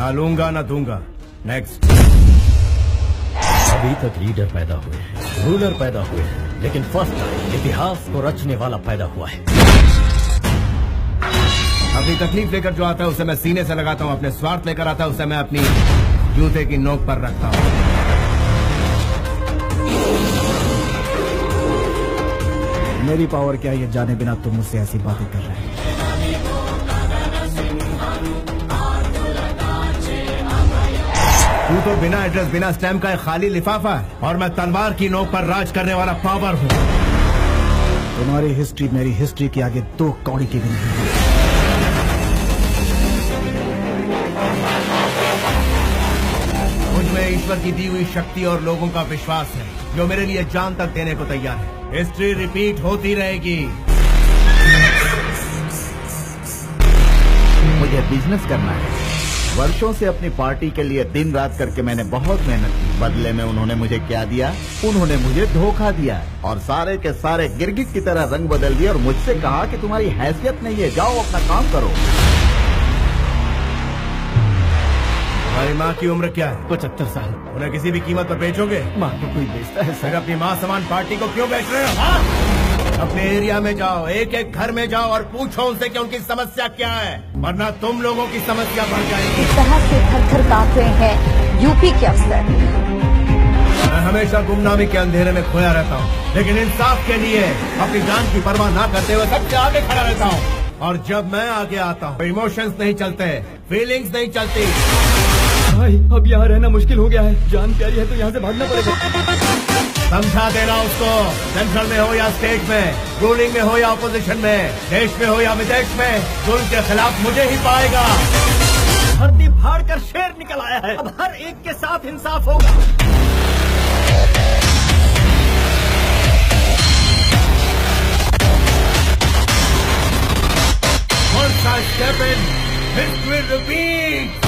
ना लूंगा ना दूंगा। नेक्स्ट। अभी तक लीडर पैदा हुए हैं, रूलर पैदा हुए हैं, लेकिन फर्स्ट टाइम इतिहास को रचने वाला पैदा हुआ है। अपनी तकलीफ लेकर जो आता है उसे मैं सीने से लगाता हूँ, अपने स्वार्थ लेकर आता है उसे मैं अपनी जूते की नोक पर रखता हूँ। मेरी पावर क्या ये जाने बिना तुम मुझसे ऐसी बातें कर रहे हैं। तू तो बिना एड्रेस बिना स्टैम्प का एक खाली लिफाफा है और मैं तलवार की नोक पर राज करने वाला पावर हूँ। तुम्हारी हिस्ट्री मेरी हिस्ट्री के आगे 2 कौड़ी की भी नहीं है। मुझमें ईश्वर की दी हुई शक्ति और लोगों का विश्वास है जो मेरे लिए जान तक देने को तैयार है। हिस्ट्री रिपीट होती रहेगी। मुझे बिजनेस करना है। वर्षों से अपनी पार्टी के लिए दिन रात करके मैंने बहुत मेहनत की। बदले में उन्होंने मुझे क्या दिया? उन्होंने मुझे धोखा दिया और सारे के सारे गिरगिट की तरह रंग बदल दिए और मुझसे कहा कि तुम्हारी हैसियत नहीं है, जाओ अपना काम करो। हमारी माँ की उम्र क्या है? 75 साल। उन्हें किसी भी कीमत पर बेचोगे? माँ को कोई बेचता है फिर अपनी माँ समान पार्टी को क्यों बेच रहे हो? हाँ? अपने एरिया में जाओ, एक एक घर में जाओ और पूछो उनसे कि उनकी समस्या क्या है, वरना तुम लोगों की समस्या बढ़ जाएगी। इस तरह से थर थर कांप रहे हैं यूपी के अफसर। मैं हमेशा गुमनामी के अंधेरे में खोया रहता हूँ, लेकिन इंसाफ के लिए अपनी जान की परवाह ना करते हुए सबसे आगे खड़ा रहता हूँ। और जब मैं आगे आता हूँ, इमोशंस नहीं चलते, फीलिंग्स नहीं चलती। भाई अब यहाँ रहना मुश्किल हो गया है, जान प्यारी है तो यहाँ से भागना पड़ेगा। समझा देना उसको, सेंट्रल में हो या स्टेट में, रूलिंग में हो या अपोजिशन में, देश में हो या विदेश में, जुल्म के खिलाफ मुझे ही पाएगा। धरती फाड़ कर शेर निकल आया है, अब हर एक के साथ इंसाफ होगा। Once I step in, history repeats.